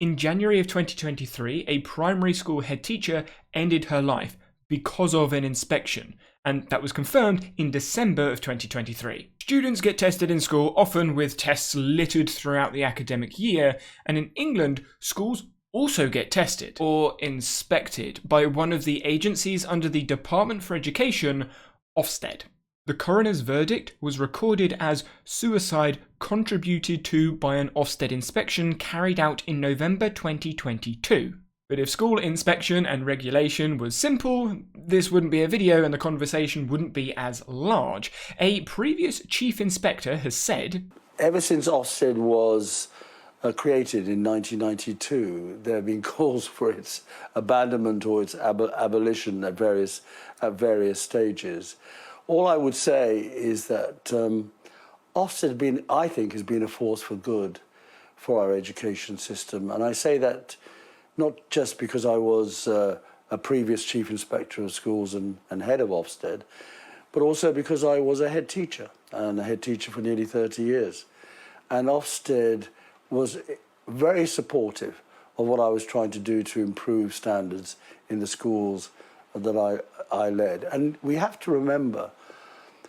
In January of 2023, a primary school head teacher ended her life because of an inspection, and that was confirmed in December of 2023. Students get tested in school, often with tests littered throughout the academic year, and in England, schools also get tested, or inspected, by one of the agencies under the Department for Education, OFSTED. The coroner's verdict was recorded as suicide contributed to by an OFSTED inspection carried out in November 2022. But if school inspection and regulation was simple, this wouldn't be a video and the conversation wouldn't be as large. A previous chief inspector has said, ever since OFSTED was created in 1992, there have been calls for its abandonment or its abolition at various stages. All I would say is that OFSTED I think, has been a force for good for our education system. And I say that not just because I was a previous chief inspector of schools and head of OFSTED, but also because I was a head teacher, and a head teacher for nearly 30 years. And OFSTED was very supportive of what I was trying to do to improve standards in the schools that I led. And we have to remember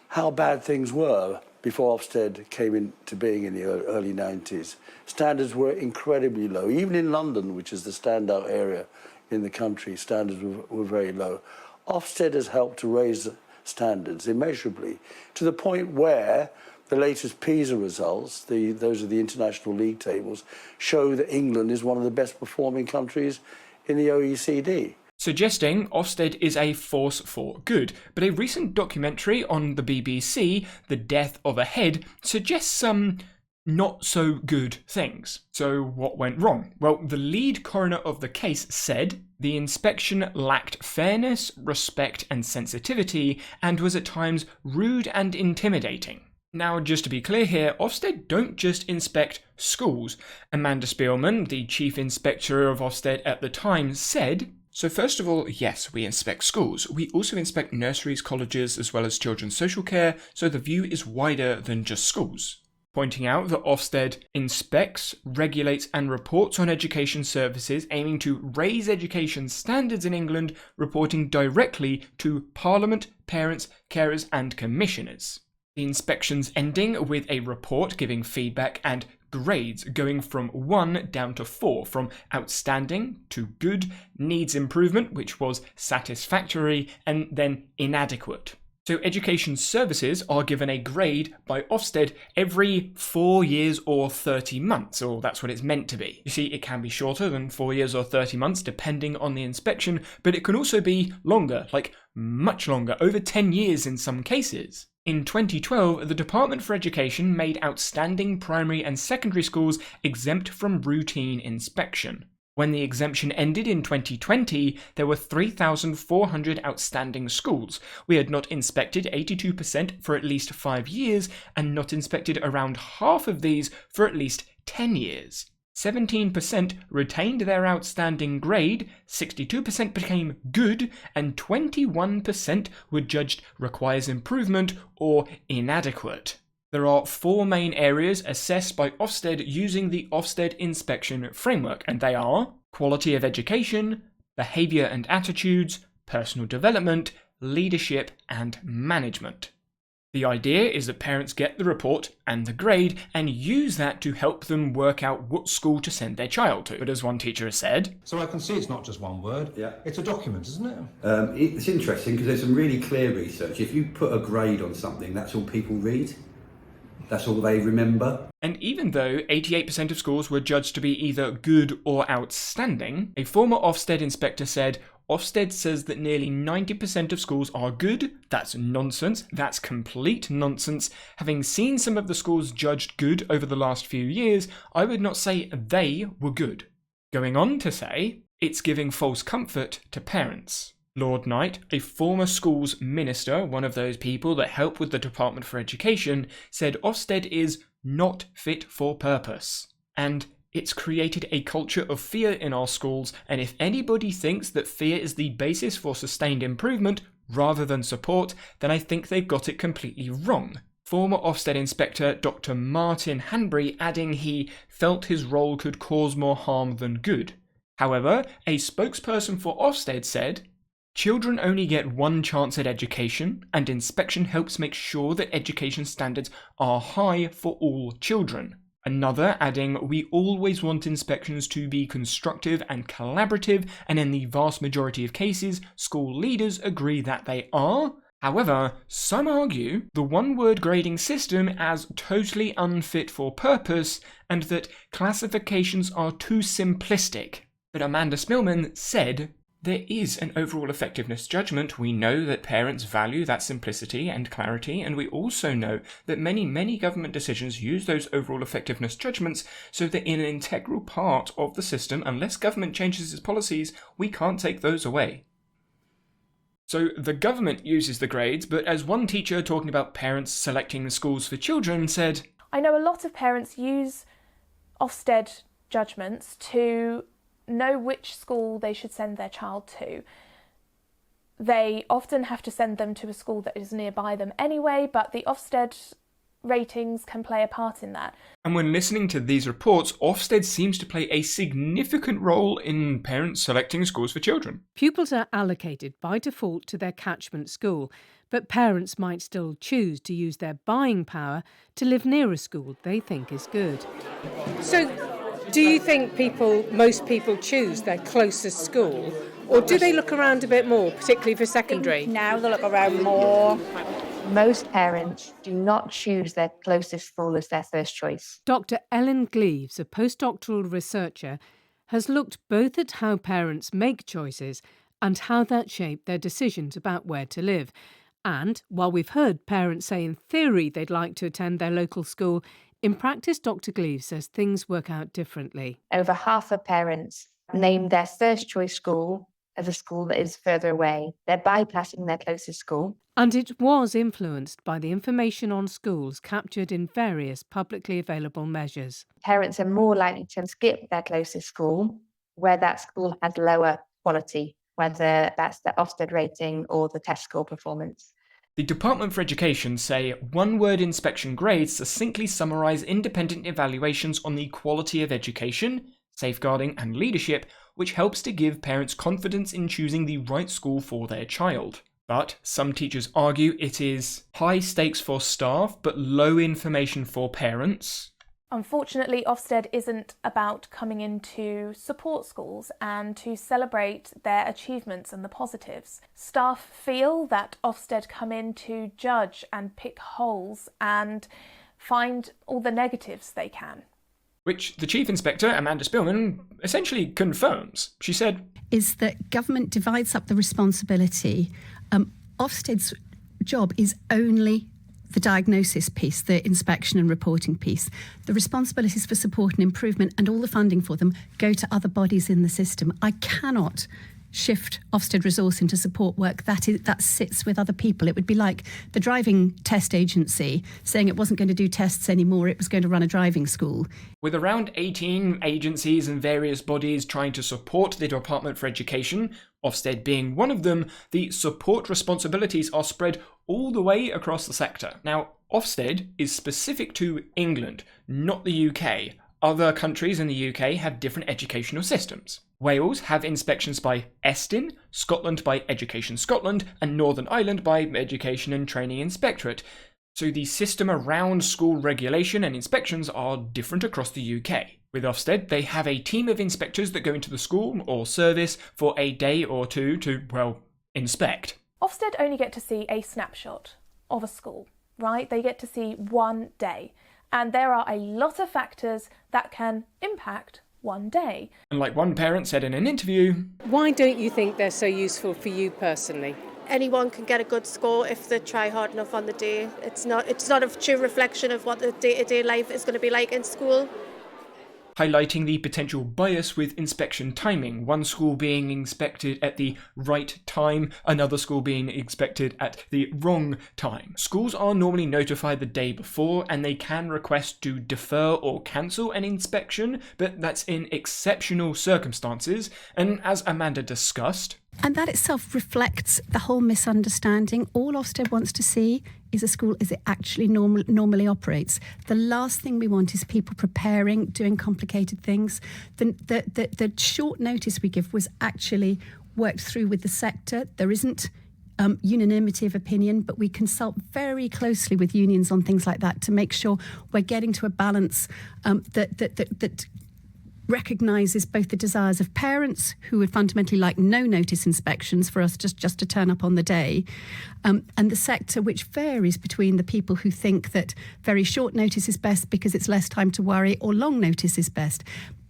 how bad things were before Ofsted came into being in the early 90s. Standards were incredibly low. Even in London, which is the standout area in the country, standards were very low. Ofsted has helped to raise standards immeasurably, to the point where the latest PISA results, those are the international league tables, show that England is one of the best performing countries in the OECD. Suggesting Ofsted is a force for good, but a recent documentary on the BBC, The Death of a Head, suggests some not so good things. So what went wrong? Well, the lead coroner of the case said the inspection lacked fairness, respect and sensitivity, and was at times rude and intimidating. Now, just to be clear here, Ofsted don't just inspect schools. Amanda Spielman, the chief inspector of Ofsted at the time, said, "So first of all, yes, we inspect schools. We also inspect nurseries, colleges, as well as children's social care, so the view is wider than just schools." Pointing out that Ofsted inspects, regulates and reports on education services aiming to raise education standards in England, reporting directly to Parliament, parents, carers and commissioners. The inspections ending with a report giving feedback and grades going from 1 down to 4, from outstanding to good, needs improvement, which was satisfactory, and then inadequate. So education services are given a grade by Ofsted every 4 years or 30 months, or that's what it's meant to be. You see, it can be shorter than 4 years or 30 months depending on the inspection, but it can also be longer, like much longer, over 10 years in some cases. In 2012, the Department for Education made outstanding primary and secondary schools exempt from routine inspection. When the exemption ended in 2020, there were 3,400 outstanding schools. We had not inspected 82% for at least 5 years, and not inspected around half of these for at least 10 years. 17% retained their outstanding grade, 62% became good, and 21% were judged requires improvement or inadequate. There are 4 main areas assessed by Ofsted using the Ofsted inspection framework, and they are quality of education, behaviour and attitudes, personal development, leadership and management. The idea is that parents get the report and the grade and use that to help them work out what school to send their child to. But as one teacher has said, "So I can see it's not just one word, it's a document, isn't it?" It's interesting because there's some really clear research. If you put a grade on something, that's all people read. That's all they remember. And even though 88% of schools were judged to be either good or outstanding, a former Ofsted inspector said, Ofsted says that nearly 90% of schools are good. That's nonsense. That's complete nonsense. Having seen some of the schools judged good over the last few years, I would not say they were good. Going on to say, it's giving false comfort to parents. Lord Knight, a former schools minister, one of those people that help with the Department for Education, said Ofsted is not fit for purpose. And it's created a culture of fear in our schools, and if anybody thinks that fear is the basis for sustained improvement rather than support, then I think they've got it completely wrong. former Ofsted inspector Dr. Martin Hanbury adding he felt his role could cause more harm than good. However, a spokesperson for Ofsted said, "Children only get one chance at education, and inspection helps make sure that education standards are high for all children." Another adding, "We always want inspections to be constructive and collaborative, and in the vast majority of cases, school leaders agree that they are." However, some argue the one-word grading system as totally unfit for purpose and that classifications are too simplistic. But Amanda Spillman said, "There is an overall effectiveness judgment. We know that parents value that simplicity and clarity, and we also know that many government decisions use those overall effectiveness judgments so that in an integral part of the system, unless government changes its policies, we can't take those away." So the government uses the grades, but as one teacher talking about parents selecting schools for children said, "I know a lot of parents use Ofsted judgments to know which school they should send their child to. They often have to send them to a school that is nearby them anyway, but the Ofsted ratings can play a part in that." And when listening to these reports, Ofsted seems to play a significant role in parents selecting schools for children. Pupils are allocated by default to their catchment school, but parents might still choose to use their buying power to live near a school they think is good. So, do you think most people choose their closest school, or do they look around a bit more, particularly for secondary? Now they look around more. Most parents do not choose their closest school as their first choice. Dr. Ellen Gleaves, a postdoctoral researcher, has looked both at how parents make choices and how that shape their decisions about where to live. And while we've heard parents say in theory they'd like to attend their local school, in practice Dr. Gleaves says things work out differently. Over half of parents name their first choice school as a school that is further away. They're bypassing their closest school. And it was influenced by the information on schools captured in various publicly available measures. Parents are more likely to skip their closest school where that school has lower quality, whether that's the Ofsted rating or the test score performance. The Department for Education say one-word inspection grades succinctly summarise independent evaluations on the quality of education, safeguarding and leadership, which helps to give parents confidence in choosing the right school for their child. But some teachers argue it is high stakes for staff but low information for parents. Unfortunately, Ofsted isn't about coming in to support schools and to celebrate their achievements and the positives. Staff feel that Ofsted come in to judge and pick holes and find all the negatives they can. Which the Chief Inspector, Amanda Spillman, essentially confirms. She said, "Is that government divides up the responsibility. Ofsted's job is only the diagnosis piece, the inspection and reporting piece. The responsibilities for support and improvement and all the funding for them go to other bodies in the system. I cannot shift Ofsted resource into support work that sits with other people. It would be like the driving test agency saying it wasn't going to do tests anymore, it was going to run a driving school." With around 18 agencies and various bodies trying to support the Department for Education, Ofsted being one of them, the support responsibilities are spread all the way across the sector. Now, Ofsted is specific to England, not the UK. Other countries in the UK have different educational systems. Wales have inspections by ESTIN, Scotland by Education Scotland, and Northern Ireland by Education and Training Inspectorate. So the system around school regulation and inspections are different across the UK. With Ofsted, they have a team of inspectors that go into the school or service for a day or two to, inspect. Ofsted only get to see a snapshot of a school, right? They get to see one day. And there are a lot of factors that can impact one day. And like one parent said in an interview, Why don't you think they're so useful for you personally? Anyone can get a good score if they try hard enough on the day. It's not a true reflection of what the day-to-day life is going to be like in school. highlighting the potential bias with inspection timing, one school being inspected at the right time, another school being inspected at the wrong time. Schools are normally notified the day before and they can request to defer or cancel an inspection, but that's in exceptional circumstances, and as Amanda discussed, And that itself reflects the whole misunderstanding. All Ofsted wants to see is a school as it actually normally operates. The last thing we want is people preparing, doing complicated things. The short notice we give was actually worked through with the sector. There isn't unanimity of opinion, but we consult very closely with unions on things like that to make sure we're getting to a balance that recognises both the desires of parents who would fundamentally like no notice inspections for us just to turn up on the day, and the sector, which varies between the people who think that very short notice is best because it's less time to worry, or long notice is best.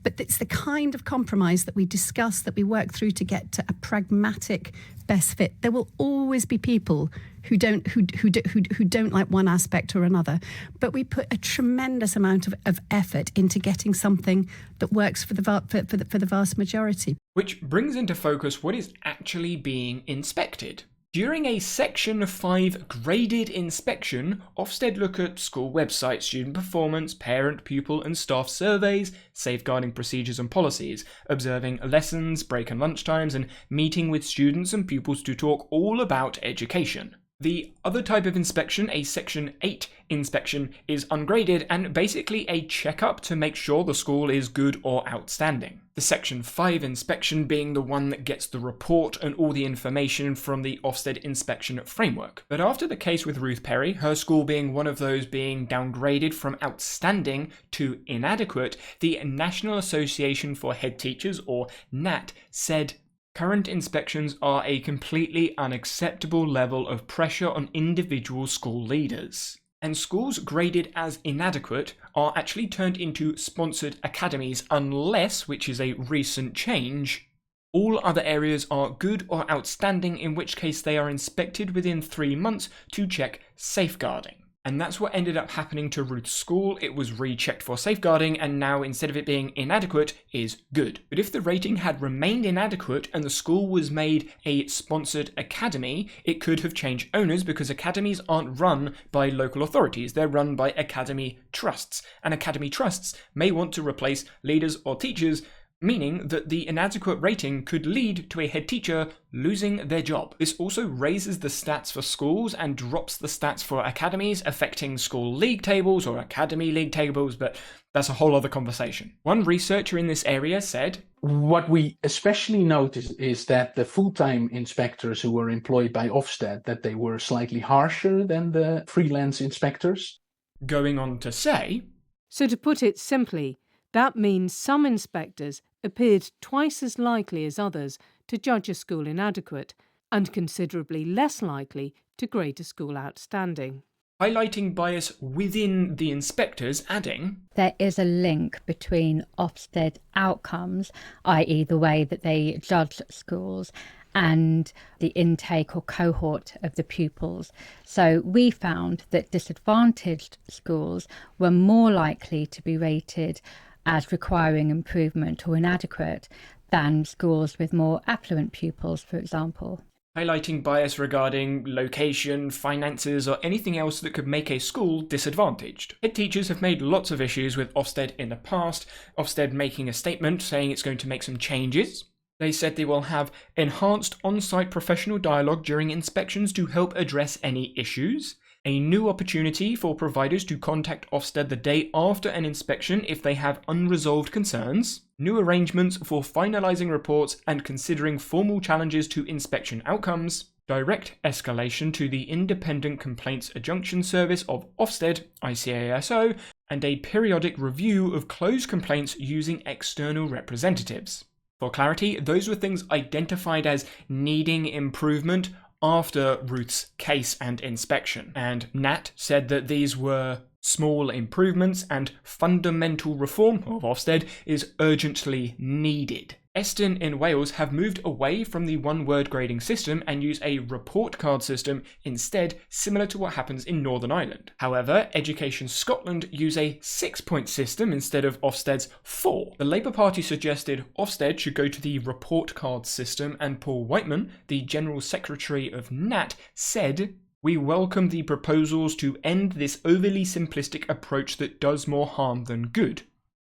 But it's the kind of compromise that we discuss, that we work through to get to a pragmatic best fit. There will always be people who don't like one aspect or another, but we put a tremendous amount of effort into getting something that works for the vast majority. Which brings into focus what is actually being inspected. During a Section 5 graded inspection, Ofsted look at school websites, student performance, parent, pupil and staff surveys, safeguarding procedures and policies, observing lessons, break and lunch times, and meeting with students and pupils to talk all about education. The other type of inspection, a Section 8 inspection, is ungraded and basically a checkup to make sure the school is good or outstanding. The Section 5 inspection being the one that gets the report and all the information from the Ofsted inspection framework. But after the case with Ruth Perry, her school being one of those being downgraded from outstanding to inadequate, the National Association for Head Teachers, or NAT, said, "Current inspections are a completely unacceptable level of pressure on individual school leaders." And schools graded as inadequate are actually turned into sponsored academies unless, which is a recent change, all other areas are good or outstanding, in which case they are inspected within 3 months to check safeguarding. And that's what ended up happening to Ruth's school. It was rechecked for safeguarding, and now instead of it being inadequate, is good. But if the rating had remained inadequate and the school was made a sponsored academy, it could have changed owners, because academies aren't run by local authorities. They're run by academy trusts. And academy trusts may want to replace leaders or teachers, meaning that the inadequate rating could lead to a head teacher losing their job. This also raises the stats for schools and drops the stats for academies, affecting school league tables or academy league tables, but that's a whole other conversation. One researcher in this area said, "What we especially noticed is that the full-time inspectors who were employed by Ofsted, that they were slightly harsher than the freelance inspectors." Going on to say, So to put it simply, that means some inspectors appeared twice as likely as others to judge a school inadequate and considerably less likely to grade a school outstanding. highlighting bias within the inspectors, adding, "There is a link between Ofsted outcomes, i.e. the way that they judge schools, and the intake or cohort of the pupils. So we found that disadvantaged schools were more likely to be rated as requiring improvement or inadequate than schools with more affluent pupils, for example." Highlighting bias regarding location, finances, or anything else that could make a school disadvantaged. Head teachers have made lots of issues with Ofsted in the past, Ofsted making a statement saying it's going to make some changes. They said they will have enhanced on-site professional dialogue during inspections to help address any issues, a new opportunity for providers to contact Ofsted the day after an inspection if they have unresolved concerns, new arrangements for finalising reports and considering formal challenges to inspection outcomes, direct escalation to the Independent Complaints Adjunction Service of Ofsted, ICASO, and a periodic review of closed complaints using external representatives. For clarity, those were things identified as needing improvement after Ruth's case and inspection, and Nat said that these were small improvements and fundamental reform of Ofsted is urgently needed. Eston in Wales have moved away from the one-word grading system and use a report card system instead, similar to what happens in Northern Ireland. However, Education Scotland use a 6-point system instead of Ofsted's 4. The Labour Party suggested Ofsted should go to the report card system, and Paul Whiteman, the General Secretary of NAT, said, "We welcome the proposals to end this overly simplistic approach that does more harm than good."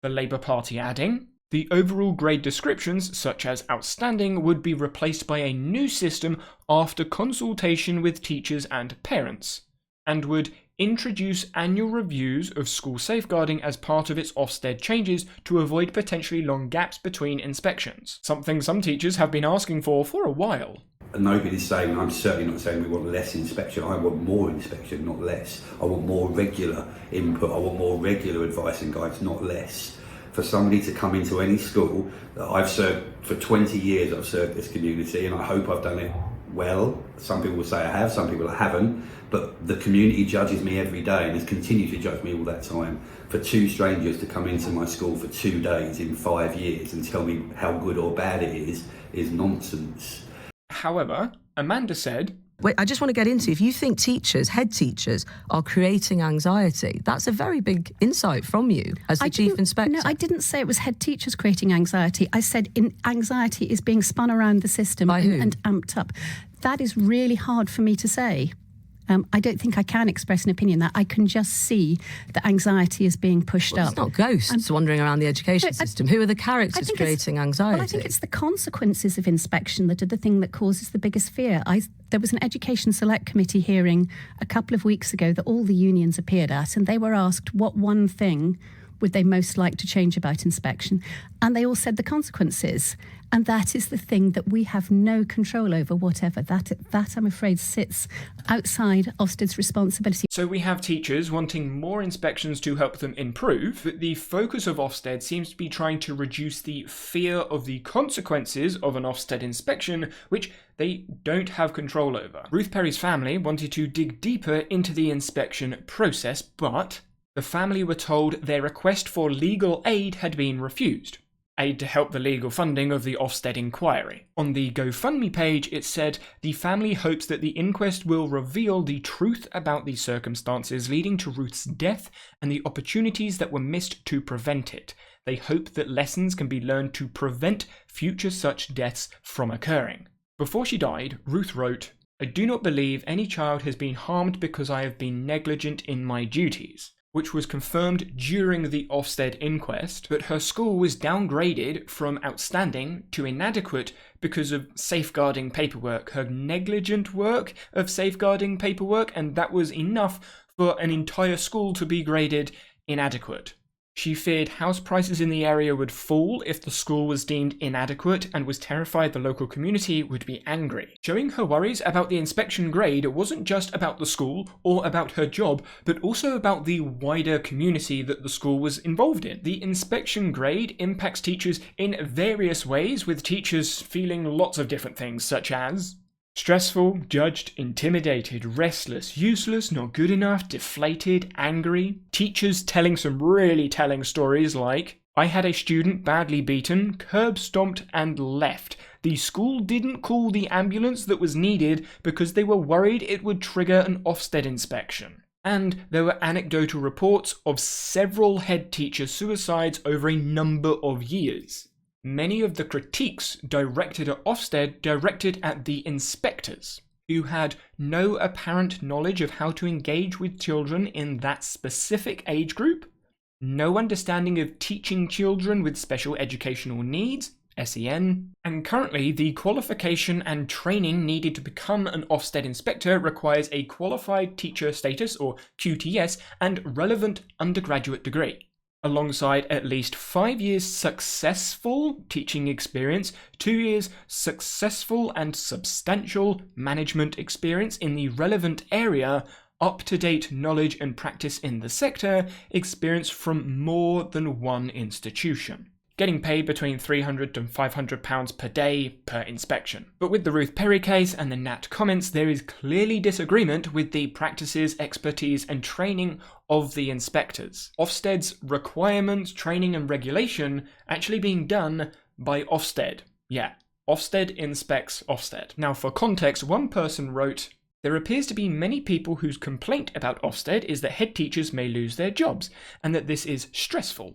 The Labour Party adding, The overall grade descriptions, such as outstanding, would be replaced by a new system after consultation with teachers and parents, and would introduce annual reviews of school safeguarding as part of its Ofsted changes to avoid potentially long gaps between inspections, something some teachers have been asking for a while. Nobody's saying, I'm certainly not saying we want less inspection. I want more inspection, not less. I want more regular input. I want more regular advice and guidance, not less. For somebody to come into any school that I've served for 20 years, I've served this community, and I hope I've done it well. Some people will say I have, some people I haven't, but the community judges me every day and has continued to judge me all that time. For two strangers to come into my school for 2 days in 5 years and tell me how good or bad it is nonsense. However, Amanda said, Wait, I just want to get into, if you think teachers, head teachers, are creating anxiety, that's a very big insight from you as the chief inspector. No, I didn't say it was head teachers creating anxiety. I said anxiety is being spun around the system and amped up. That is really hard for me to say. I don't think I can express an opinion that I can just see that anxiety is being pushed up. It's not ghosts wandering around the education system. Who are the characters creating anxiety? Well, I think it's the consequences of inspection that are the thing that causes the biggest fear. There was an Education Select Committee hearing a couple of weeks ago that all the unions appeared at, and they were asked what one thing would they most like to change about inspection, and they all said the consequences. And that is the thing that we have no control over, whatever. That I'm afraid, sits outside Ofsted's responsibility. So we have teachers wanting more inspections to help them improve, but the focus of Ofsted seems to be trying to reduce the fear of the consequences of an Ofsted inspection, which they don't have control over. Ruth Perry's family wanted to dig deeper into the inspection process, but the family were told their request for legal aid had been refused. Aid to help the legal funding of the Ofsted inquiry. On the GoFundMe page, it said, the family hopes that the inquest will reveal the truth about the circumstances leading to Ruth's death and the opportunities that were missed to prevent it. They hope that lessons can be learned to prevent future such deaths from occurring. Before she died, Ruth wrote, I do not believe any child has been harmed because I have been negligent in my duties, which was confirmed during the Ofsted inquest, but her school was downgraded from outstanding to inadequate because of safeguarding paperwork, her negligent work of safeguarding paperwork, and that was enough for an entire school to be graded inadequate. She feared house prices in the area would fall if the school was deemed inadequate and was terrified the local community would be angry. Showing her worries about the inspection grade wasn't just about the school or about her job, but also about the wider community that the school was involved in. The inspection grade impacts teachers in various ways, with teachers feeling lots of different things, such as stressful, judged, intimidated, restless, useless, not good enough, deflated, angry. Teachers telling some really telling stories like, I had a student badly beaten, curb stomped and left. The school didn't call the ambulance that was needed because they were worried it would trigger an Ofsted inspection. And there were anecdotal reports of several head teacher suicides over a number of years. Many of the critiques directed at Ofsted directed at the inspectors, who had no apparent knowledge of how to engage with children in that specific age group, no understanding of teaching children with special educational needs, SEN, and currently the qualification and training needed to become an Ofsted inspector requires a qualified teacher status, or QTS, and relevant undergraduate degree, alongside at least 5 years successful teaching experience, 2 years successful and substantial management experience in the relevant area, up-to-date knowledge and practice in the sector, experience from more than one institution. Getting paid between £300 to £500 per day per inspection. But with the Ruth Perry case and the Nat comments, there is clearly disagreement with the practices, expertise and training of the inspectors. Ofsted's requirements, training and regulation actually being done by Ofsted. Yeah, Ofsted inspects Ofsted. Now for context, one person wrote, there appears to be many people whose complaint about Ofsted is that head teachers may lose their jobs and that this is stressful.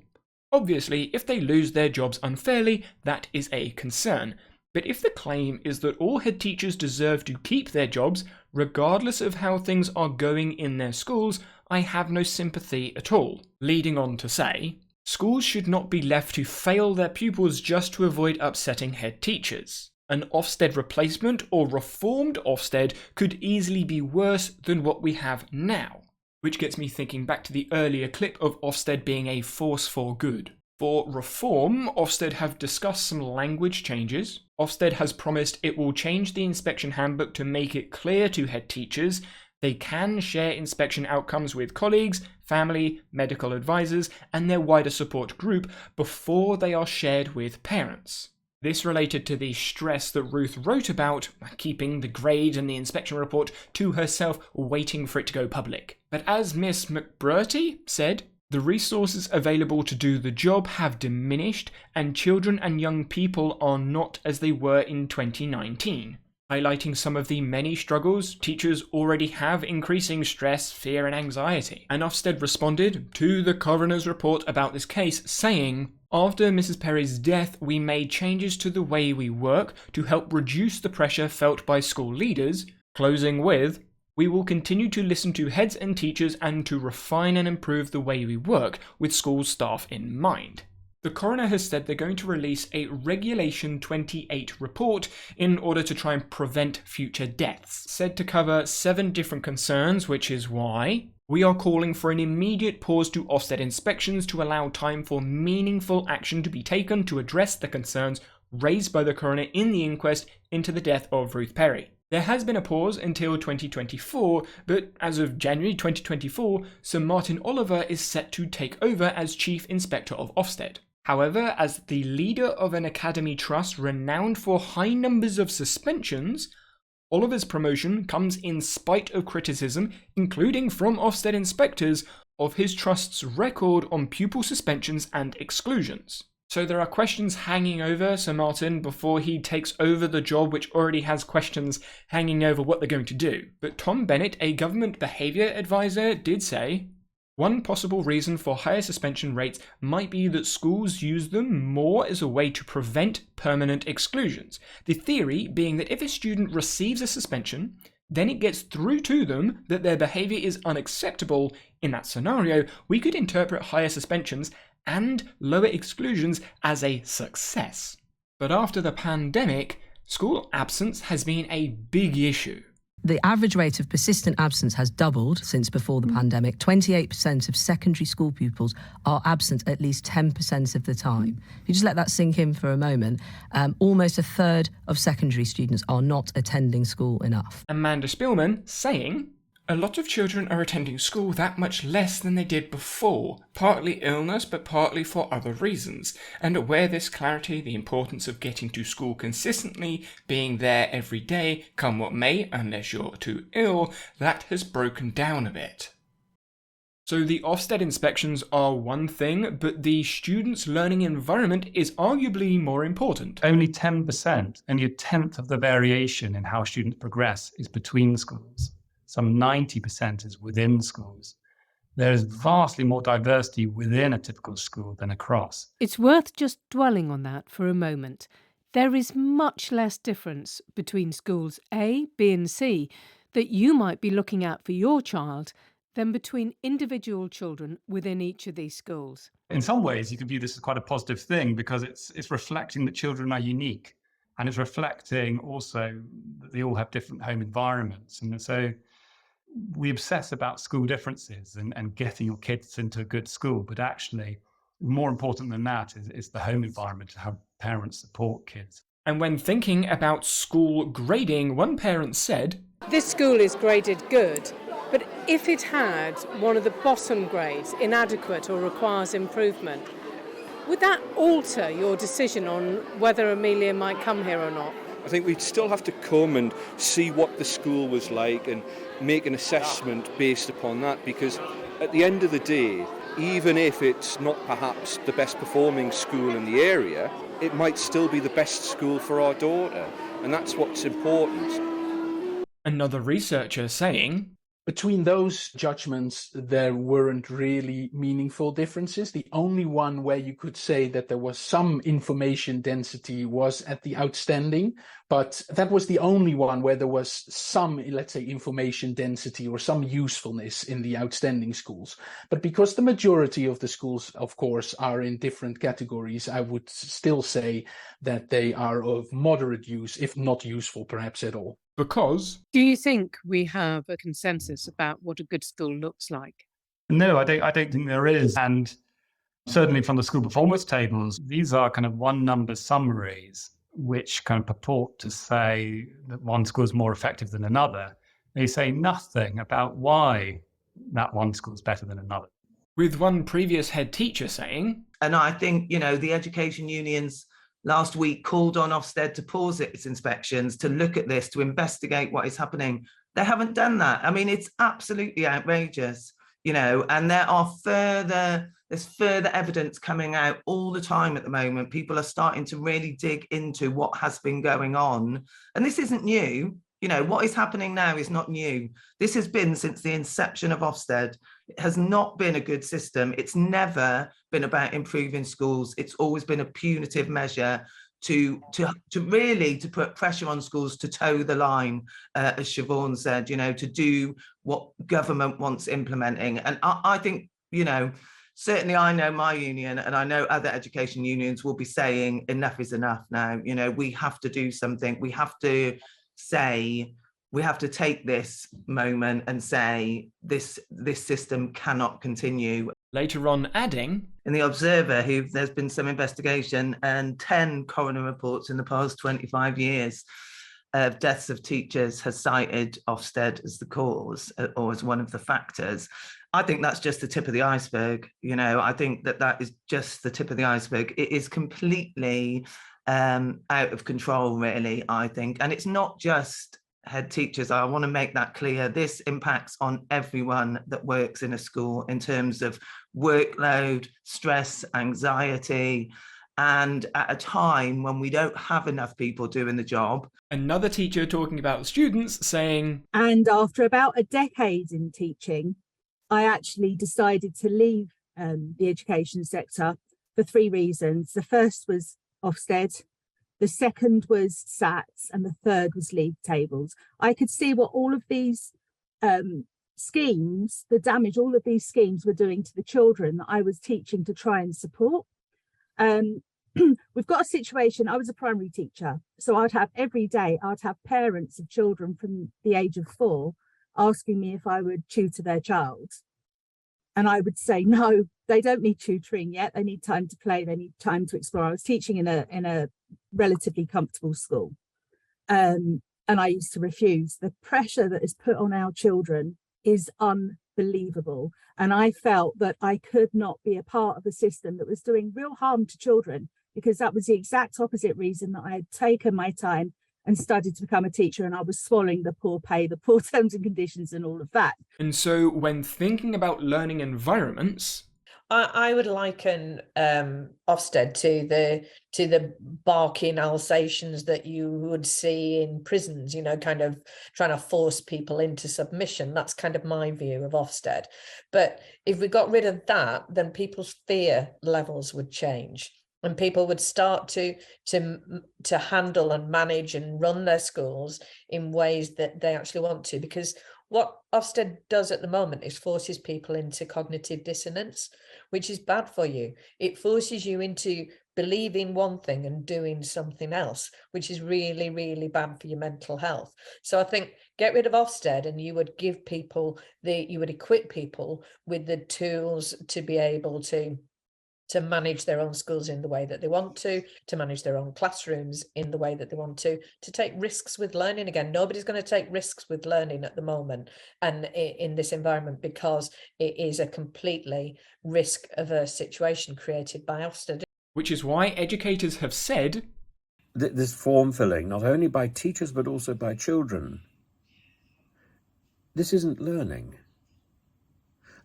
Obviously, if they lose their jobs unfairly, that is a concern. But if the claim is that all head teachers deserve to keep their jobs, regardless of how things are going in their schools, I have no sympathy at all. Leading on to say, Schools should not be left to fail their pupils just to avoid upsetting head teachers. An Ofsted replacement or reformed Ofsted could easily be worse than what we have now. Which gets me thinking back to the earlier clip of Ofsted being a force for good. For reform, Ofsted have discussed some language changes. Ofsted has promised it will change the inspection handbook to make it clear to head teachers they can share inspection outcomes with colleagues, family, medical advisors, and their wider support group before they are shared with parents. This related to the stress that Ruth wrote about, keeping the grade and the inspection report to herself, waiting for it to go public. But as Miss McBurty said, the resources available to do the job have diminished, and children and young people are not as they were in 2019. Highlighting some of the many struggles teachers already have increasing stress, fear and anxiety. And Ofsted responded to the coroner's report about this case, saying, "After Mrs. Perry's death, we made changes to the way we work to help reduce the pressure felt by school leaders," closing with, "We will continue to listen to heads and teachers and to refine and improve the way we work with school staff in mind." The coroner has said they're going to release a Regulation 28 report in order to try and prevent future deaths, said to cover 7 different concerns, which is why we are calling for an immediate pause to Ofsted inspections to allow time for meaningful action to be taken to address the concerns raised by the coroner in the inquest into the death of Ruth Perry. There has been a pause until 2024, but as of January 2024, Sir Martin Oliver is set to take over as Chief Inspector of Ofsted. However, as the leader of an academy trust renowned for high numbers of suspensions, Oliver's promotion comes in spite of criticism, including from Ofsted inspectors, of his trust's record on pupil suspensions and exclusions. So there are questions hanging over Sir Martin before he takes over the job, which already has questions hanging over what they're going to do. But Tom Bennett, a government behaviour advisor, did say, "One possible reason for higher suspension rates might be that schools use them more as a way to prevent permanent exclusions. The theory being that if a student receives a suspension, then it gets through to them that their behaviour is unacceptable. In that scenario, we could interpret higher suspensions and lower exclusions as a success." But after the pandemic, school absence has been a big issue. The average rate of persistent absence has doubled since before the pandemic. 28% of secondary school pupils are absent at least 10% of the time. If you just let that sink in for a moment, almost a third of secondary students are not attending school enough. Amanda Spielman saying, "A lot of children are attending school that much less than they did before, partly illness but partly for other reasons, and aware this clarity, the importance of getting to school consistently, being there every day, come what may, unless you're too ill, that has broken down a bit." So the Ofsted inspections are one thing, but the students' learning environment is arguably more important. Only 10%, only a tenth of the variation in how students progress is between schools. Some 90% is within schools. There is vastly more diversity within a typical school than across. It's worth just dwelling on that for a moment. There is much less difference between schools A, B and C that you might be looking at for your child than between individual children within each of these schools. In some ways, you could view this as quite a positive thing because it's reflecting that children are unique, and it's reflecting also that they all have different home environments. And so we obsess about school differences and getting your kids into a good school, but actually more important than that is the home environment and how parents support kids. And when thinking about school grading, one parent said, "This school is graded good, but if it had one of the bottom grades, inadequate or requires improvement, would that alter your decision on whether Amelia might come here or not?" I think we'd still have to come and see what the school was like and make an assessment based upon that, because at the end of the day, even if it's not perhaps the best performing school in the area, it might still be the best school for our daughter, and that's what's important. Another researcher saying, Between those judgments, there weren't really meaningful differences. The only one where you could say that there was some information density was at the outstanding, but that was the only one where there was some, let's say, information density or some usefulness in the outstanding schools. But because the majority of the schools, of course, are in different categories, I would still say that they are of moderate use, if not useful, perhaps at all. Because... Do you think we have a consensus about what a good school looks like? No, I don't think there is. And certainly from the school performance tables, these are kind of one number summaries which kind of purport to say that one school is more effective than another. They say nothing about why that one school is better than another. With one previous head teacher saying... And I think, the education unions last week called on Ofsted to pause its inspections, to look at this, to investigate what is happening. They haven't done that. I mean, it's absolutely outrageous, and there's further evidence coming out all the time at the moment. People are starting to really dig into what has been going on. And this isn't new. What is happening now is not new. This has been since the inception of Ofsted. It has not been a good system. It's never been about improving schools. It's always been a punitive measure to really put pressure on schools to toe the line, as Siobhan said, to do what government wants implementing. And I think, certainly I know my union, and I know other education unions will be saying enough is enough now. We have to do something. We have to take this moment and say this system cannot continue. Later on adding... In the Observer, there's been some investigation and 10 coroner reports in the past 25 years of deaths of teachers has cited Ofsted as the cause or as one of the factors. I think that's just the tip of the iceberg. I think that is just the tip of the iceberg. It is completely out of control, really, I think. And it's not just head teachers. I want to make that clear. This impacts on everyone that works in a school in terms of workload, stress, anxiety, and at a time when we don't have enough people doing the job. Another teacher talking about students saying... And after about a decade in teaching, I actually decided to leave the education sector for 3 reasons. The first was Ofsted, the second was SATs, and the third was league tables. I could see what all of these schemes, the damage all of these schemes were doing to the children that I was teaching to try and support. We've got a situation, I was a primary teacher, so I'd have parents of children from the age of 4 asking me if I would tutor their child. And I would say, no, they don't need tutoring yet. They need time to play. They need time to explore. I was teaching in a relatively comfortable school. And I used to refuse. The pressure that is put on our children is unbelievable. And I felt that I could not be a part of a system that was doing real harm to children, because that was the exact opposite reason that I had taken my time and studied to become a teacher, and I was swallowing the poor pay, the poor terms and conditions and all of that. And so when thinking about learning environments... I would liken Ofsted to the barking Alsatians that you would see in prisons, kind of trying to force people into submission. That's kind of my view of Ofsted. But if we got rid of that, then people's fear levels would change. And people would start to handle and manage and run their schools in ways that they actually want to. Because what Ofsted does at the moment is forces people into cognitive dissonance, which is bad for you. It forces you into believing one thing and doing something else, which is really, really bad for your mental health. So I think get rid of Ofsted and you would give people you would equip people with the tools to be able to manage their own schools in the way that they want to manage their own classrooms in the way that they want to take risks with learning again. Nobody's going to take risks with learning at the moment and in this environment, because it is a completely risk-averse situation created by Ofsted. Which is why educators have said... This form filling, not only by teachers but also by children, this isn't learning.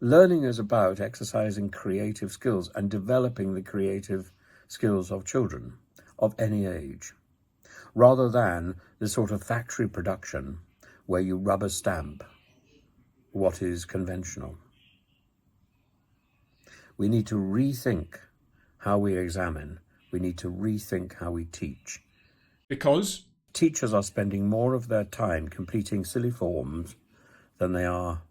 Learning is about exercising creative skills and developing the creative skills of children of any age, rather than the sort of factory production where you rubber stamp what is conventional. We need to rethink how we examine. We need to rethink how we teach. Because teachers are spending more of their time completing silly forms than they are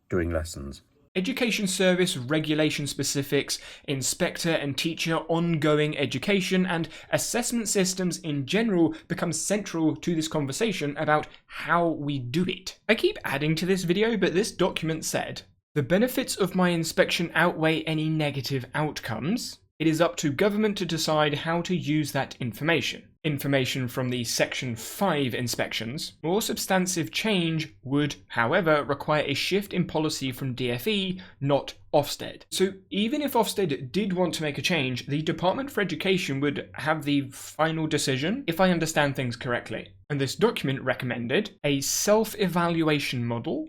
doing lessons. Education service, regulation specifics, inspector and teacher ongoing education, and assessment systems in general become central to this conversation about how we do it. I keep adding to this video, but this document said, "The benefits of my inspection outweigh any negative outcomes. It is up to government to decide how to use that information. Information from the Section 5 inspections. More substantive change would, however, require a shift in policy from DfE, not OFSTED." So even if OFSTED did want to make a change, the Department for Education would have the final decision, if I understand things correctly. And this document recommended a self-evaluation model,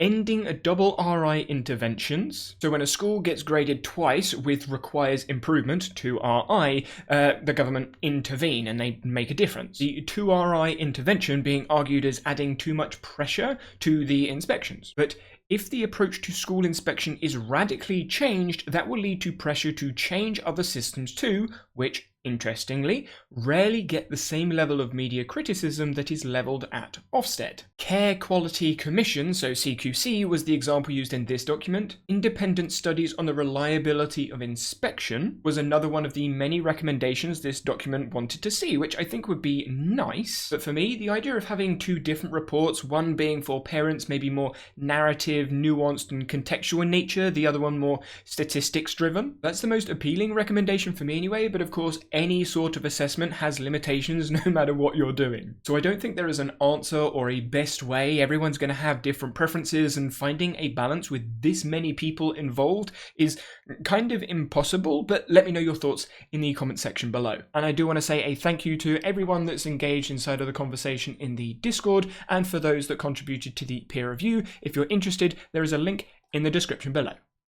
ending a double RI interventions. So when a school gets graded twice with requires improvement, 2RI, the government intervene and they make a difference. The 2RI intervention being argued as adding too much pressure to the inspections. But if the approach to school inspection is radically changed, that will lead to pressure to change other systems too, which, interestingly, rarely get the same level of media criticism that is levelled at Ofsted. Care Quality Commission, so CQC, was the example used in this document. Independent studies on the reliability of inspection was another one of the many recommendations this document wanted to see, which I think would be nice. But for me, the idea of having two different reports, one being for parents maybe more narrative, nuanced and contextual in nature, the other one more statistics driven, that's the most appealing recommendation for me anyway, but of course any sort of assessment has limitations no matter what you're doing. So I don't think there is an answer or a best way. Everyone's going to have different preferences, and finding a balance with this many people involved is kind of impossible, but let me know your thoughts in the comment section below. And I do want to say a thank you to everyone that's engaged inside of the conversation in the Discord, and for those that contributed to the peer review. If you're interested, there is a link in the description below.